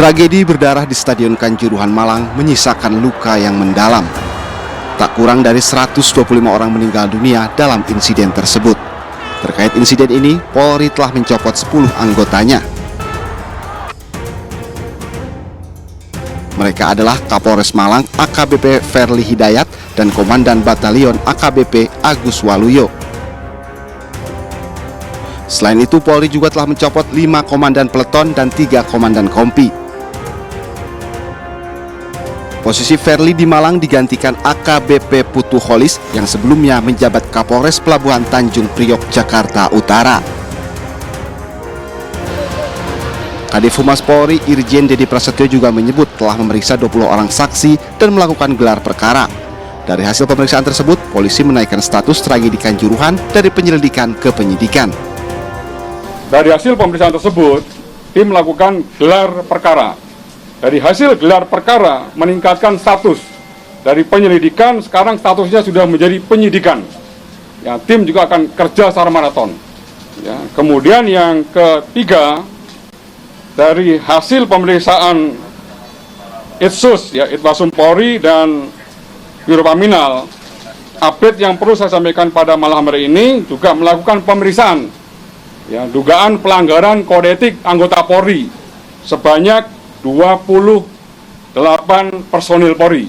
Tragedi berdarah di Stadion Kanjuruhan Malang menyisakan luka yang mendalam. Tak kurang dari 125 orang meninggal dunia dalam insiden tersebut. Terkait insiden ini, Polri telah mencopot 10 anggotanya. Mereka adalah Kapolres Malang AKBP Ferli Hidayat dan Komandan Batalion AKBP Agus Waluyo. Selain itu, Polri juga telah mencopot 5 komandan peleton dan 3 komandan kompi. Posisi Ferli di Malang digantikan AKBP Putu Holis yang sebelumnya menjabat Kapolres Pelabuhan Tanjung Priok, Jakarta Utara. Kadif Humas Polri Irjen Dedi Prasetyo juga menyebut telah memeriksa 20 orang saksi dan melakukan gelar perkara. Dari hasil pemeriksaan tersebut, polisi menaikkan status tragedi Kanjuruhan dari penyelidikan ke penyidikan. Dari hasil pemeriksaan tersebut, tim melakukan gelar perkara. Dari hasil gelar perkara meningkatkan status dari penyelidikan, sekarang statusnya sudah menjadi penyidikan. Ya, tim juga akan kerja secara maraton. Ya, kemudian yang ketiga, dari hasil pemeriksaan Itsus, ya, Itwasum Polri dan Biro Paminal, update yang perlu saya sampaikan pada malam hari ini juga melakukan pemeriksaan, ya, dugaan pelanggaran kode etik anggota Polri sebanyak 28 personil Polri.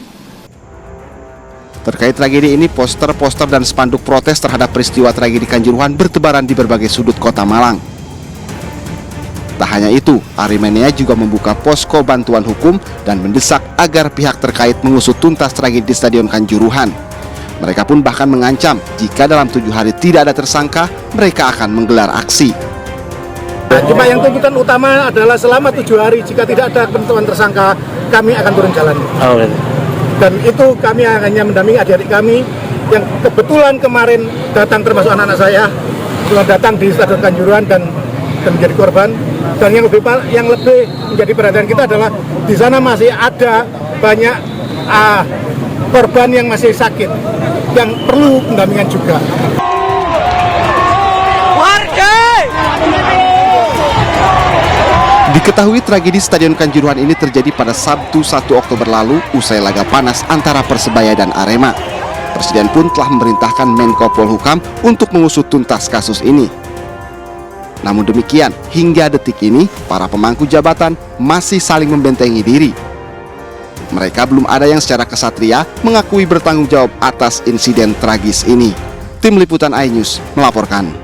Terkait tragedi ini, poster-poster dan spanduk protes terhadap peristiwa tragedi Kanjuruhan bertebaran di berbagai sudut kota Malang. Tak hanya itu, Aremania juga membuka posko bantuan hukum dan mendesak agar pihak terkait mengusut tuntas tragedi di Stadion Kanjuruhan. Mereka pun bahkan mengancam jika dalam 7 hari tidak ada tersangka, mereka akan menggelar aksi. Cuma yang tuntutan utama adalah selama 7 hari jika tidak ada penentuan tersangka, kami akan turun jalan. Dan itu kami hanya mendampingi adik-adik kami yang kebetulan kemarin datang, termasuk anak-anak saya, datang di Stadion Kanjuruhan dan menjadi korban. Dan yang lebih menjadi perhatian kita adalah di sana masih ada banyak korban yang masih sakit yang perlu pendampingan juga. Diketahui tragedi Stadion Kanjuruhan ini terjadi pada Sabtu 1 Oktober lalu usai laga panas antara Persebaya dan Arema. Presiden pun telah memerintahkan Menko Polhukam untuk mengusut tuntas kasus ini. Namun demikian, hingga detik ini, para pemangku jabatan masih saling membentengi diri. Mereka belum ada yang secara kesatria mengakui bertanggung jawab atas insiden tragis ini. Tim Liputan iNews melaporkan.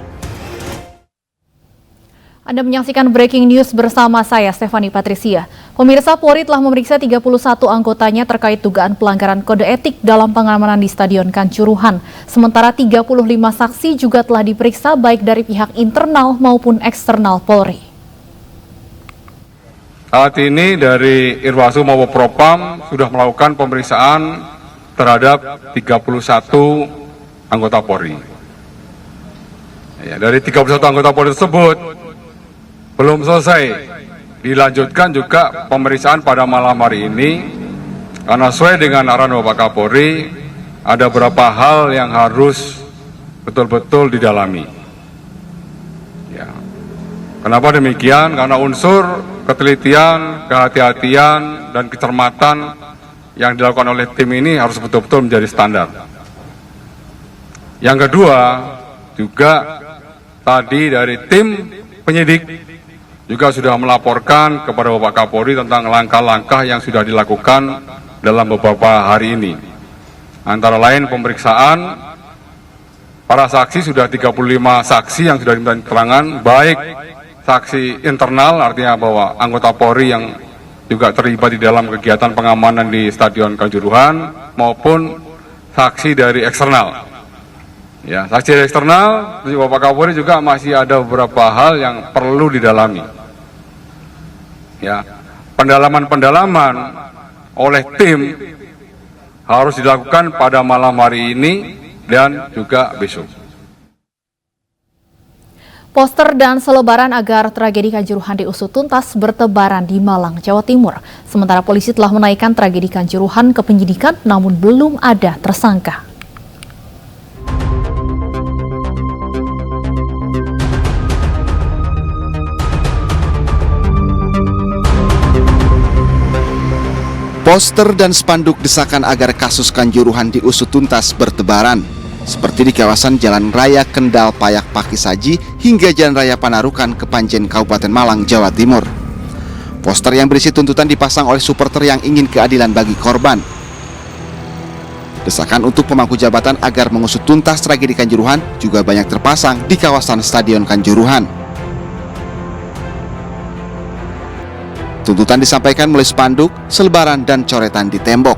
Anda menyaksikan Breaking News bersama saya, Stefani Patricia. Pemirsa, Polri telah memeriksa 31 anggotanya terkait dugaan pelanggaran kode etik dalam pengamanan di Stadion Kanjuruhan. Sementara 35 saksi juga telah diperiksa baik dari pihak internal maupun eksternal Polri. Saat ini dari Irwasum maupun Propam sudah melakukan pemeriksaan terhadap 31 anggota Polri. Ya, dari 31 anggota Polri tersebut, belum selesai, dilanjutkan juga pemeriksaan pada malam hari ini, karena sesuai dengan arahan Bapak Kapolri, ada beberapa hal yang harus betul-betul didalami. Ya. Kenapa demikian? Karena unsur ketelitian, kehati-hatian, dan kecermatan yang dilakukan oleh tim ini harus betul-betul menjadi standar. Yang kedua, juga tadi dari tim penyidik juga sudah melaporkan kepada Bapak Kapolri tentang langkah-langkah yang sudah dilakukan dalam beberapa hari ini. Antara lain pemeriksaan para saksi, sudah 35 saksi yang sudah diminta keterangan, baik saksi internal, artinya bahwa anggota Polri yang juga terlibat di dalam kegiatan pengamanan di Stadion Kanjuruhan, maupun saksi dari eksternal. Ya, saksi dari eksternal, Bapak Kapolri juga masih ada beberapa hal yang perlu didalami. Ya, pendalaman-pendalaman oleh tim harus dilakukan pada malam hari ini dan juga besok. Poster dan selebaran agar tragedi Kanjuruhan diusut tuntas bertebaran di Malang, Jawa Timur. Sementara polisi telah menaikkan tragedi Kanjuruhan ke penyidikan, namun belum ada tersangka. Poster dan spanduk desakan agar kasus Kanjuruhan diusut tuntas bertebaran, seperti di kawasan Jalan Raya Kendal Payak Pakisaji hingga Jalan Raya Panarukan Kepanjen Kabupaten Malang, Jawa Timur. Poster yang berisi tuntutan dipasang oleh supporter yang ingin keadilan bagi korban. Desakan untuk pemangku jabatan agar mengusut tuntas tragedi Kanjuruhan juga banyak terpasang di kawasan Stadion Kanjuruhan. Tuntutan disampaikan melalui spanduk, selebaran, dan coretan di tembok.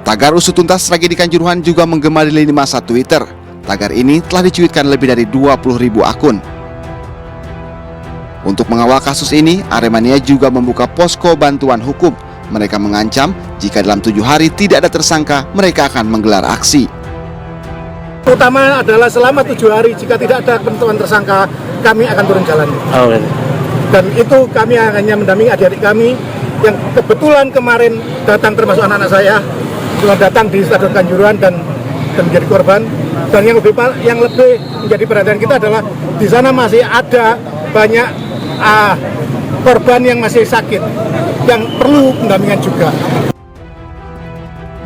Tagar usut tuntas tragedi Kanjuruhan juga menggema di lini masa Twitter. Tagar ini telah dicuitkan lebih dari 20.000 akun. Untuk mengawal kasus ini, Aremania juga membuka posko bantuan hukum. Mereka mengancam jika dalam 7 hari tidak ada tersangka, mereka akan menggelar aksi. Utama adalah selama 7 hari jika tidak ada penentuan tersangka, kami akan turun jalan. Dan itu kami hanya mendampingi adik-adik kami yang kebetulan kemarin datang, termasuk anak-anak saya, sudah datang di Stadion Kanjuruhan dan menjadi korban. Dan yang lebih menjadi perhatian kita adalah di sana masih ada banyak korban yang masih sakit, yang perlu pendampingan juga.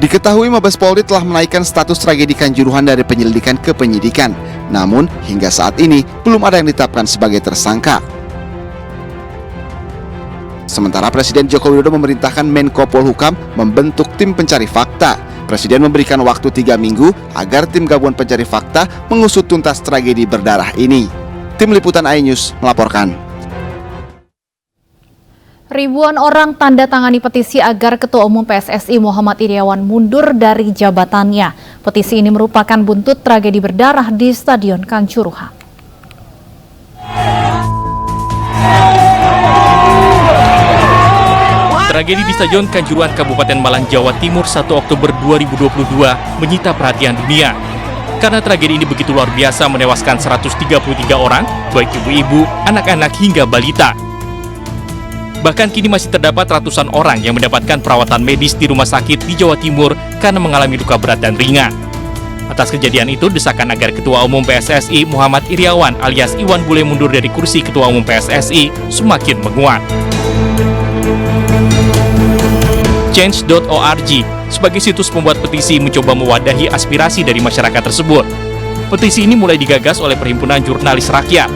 Diketahui Mabes Polri telah menaikkan status tragedi Kanjuruhan dari penyelidikan ke penyidikan. Namun, hingga saat ini belum ada yang ditetapkan sebagai tersangka. Sementara Presiden Joko Widodo memerintahkan Menko Polhukam membentuk tim pencari fakta. Presiden memberikan waktu 3 minggu agar tim gabungan pencari fakta mengusut tuntas tragedi berdarah ini. Tim Liputan iNews melaporkan. Ribuan orang tanda tangani petisi agar Ketua Umum PSSI Muhammad Iryawan mundur dari jabatannya. Petisi ini merupakan buntut tragedi berdarah di Stadion Kanjuruhan. Tragedi di Stadion Kanjuruhan Kabupaten Malang, Jawa Timur 1 Oktober 2022 menyita perhatian dunia. Karena tragedi ini begitu luar biasa menewaskan 133 orang, baik ibu-ibu, anak-anak hingga balita. Bahkan kini masih terdapat ratusan orang yang mendapatkan perawatan medis di rumah sakit di Jawa Timur karena mengalami luka berat dan ringan. Atas kejadian itu, desakan agar Ketua Umum PSSI Muhammad Iryawan alias Iwan Bule mundur dari kursi Ketua Umum PSSI semakin menguat. Change.org sebagai situs pembuat petisi mencoba mewadahi aspirasi dari masyarakat tersebut. Petisi ini mulai digagas oleh Perhimpunan Jurnalis Rakyat.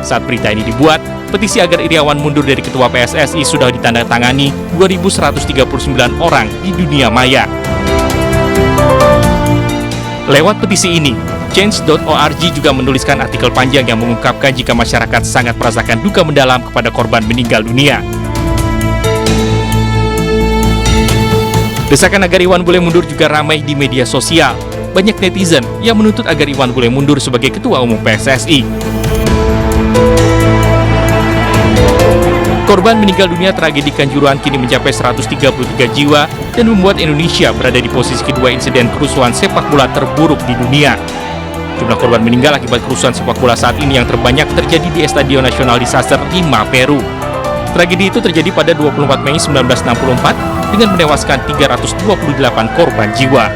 Saat berita ini dibuat, petisi agar Iryawan mundur dari Ketua PSSI sudah ditandatangani 2.139 orang di dunia maya. Lewat petisi ini, Change.org juga menuliskan artikel panjang yang mengungkapkan jika masyarakat sangat merasakan duka mendalam kepada korban meninggal dunia. Desakan agar Iwan Bule mundur juga ramai di media sosial. Banyak netizen yang menuntut agar Iwan Bule mundur sebagai Ketua Umum PSSI. Korban meninggal dunia tragedi Kanjuruhan kini mencapai 133 jiwa dan membuat Indonesia berada di posisi kedua insiden kerusuhan sepak bola terburuk di dunia. Jumlah korban meninggal akibat kerusuhan sepak bola saat ini yang terbanyak terjadi di Stadion Nasional Disaster Lima, Peru. Tragedi itu terjadi pada 24 Mei 1964 dengan menewaskan 328 korban jiwa.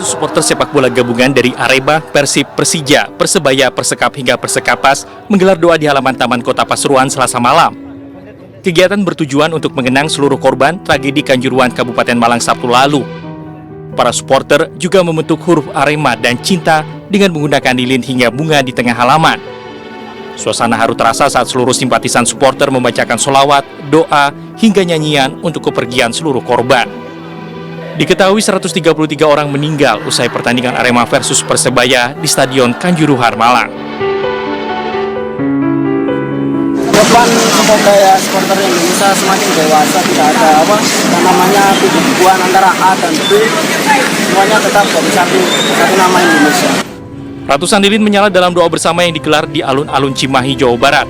Supporter sepak bola gabungan dari Arema, Persib, Persija, Persebaya, Persekap hingga Persekapas menggelar doa di halaman Taman Kota Pasuruan Selasa malam. Kegiatan bertujuan untuk mengenang seluruh korban tragedi Kanjuruhan Kabupaten Malang Sabtu lalu. Para supporter juga membentuk huruf Arema dan cinta dengan menggunakan lilin hingga bunga di tengah halaman. Suasana haru terasa saat seluruh simpatisan supporter membacakan sholawat, doa, hingga nyanyian untuk kepergian seluruh korban. Diketahui 133 orang meninggal usai pertandingan Arema versus Persebaya di Stadion Kanjuruhan, Malang. Depan semoga ya supporter Indonesia semakin dewasa, tidak ada yang namanya kubu-kubuan antara A dan B, semuanya tetap jadi satu nama Indonesia. Ratusan lilin menyala dalam doa bersama yang digelar di alun-alun Cimahi, Jawa Barat.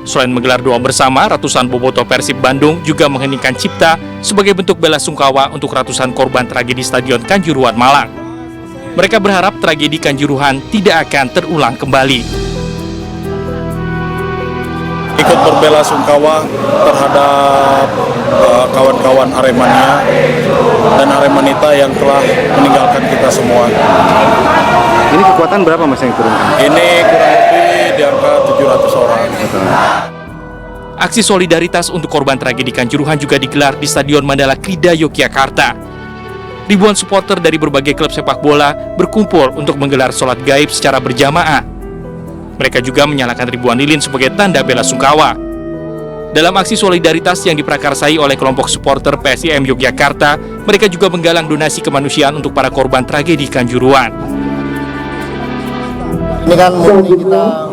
Selain menggelar doa bersama, ratusan bobotoh Persib Bandung juga mengheningkan cipta sebagai bentuk bela sungkawa untuk ratusan korban tragedi Stadion Kanjuruhan, Malang. Mereka berharap tragedi Kanjuruhan tidak akan terulang kembali. Ikut berbela sungkawa terhadap kawan-kawan lawan Aremania dan Aremanita yang telah meninggalkan kita semua. Ini kekuatan berapa Mas yang diturunkan? Ini kurang lebih di angka 700 orang. Aksi solidaritas untuk korban tragedi Kanjuruhan juga digelar di Stadion Mandala Krida, Yogyakarta. Ribuan supporter dari berbagai klub sepak bola berkumpul untuk menggelar sholat gaib secara berjamaah. Mereka juga menyalakan ribuan lilin sebagai tanda bela sungkawa. Dalam aksi solidaritas yang diprakarsai oleh kelompok supporter PSIM Yogyakarta, mereka juga menggalang donasi kemanusiaan untuk para korban tragedi Kanjuruhan. Ini kan murni kita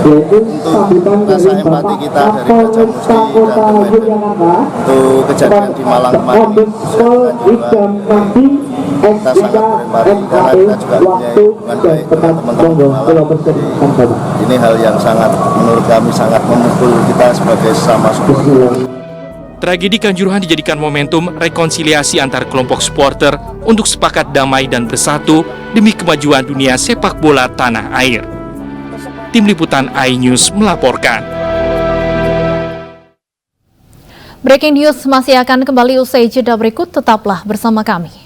untuk rasa empati kita dari Baca Musti dan Kementerian untuk kejadian di Malang kemarin kita sangat berempati karena kita juga punya hubungan baik dengan teman-teman di Malang. Ini hal yang sangat menurut kami sangat memukul kita sebagai sesama supporter. Tragedi Kanjuruhan dijadikan momentum rekonsiliasi antar kelompok supporter untuk sepakat damai dan bersatu demi kemajuan dunia sepak bola tanah air. Tim Liputan iNews melaporkan. Breaking News masih akan kembali usai jeda berikut, tetaplah bersama kami.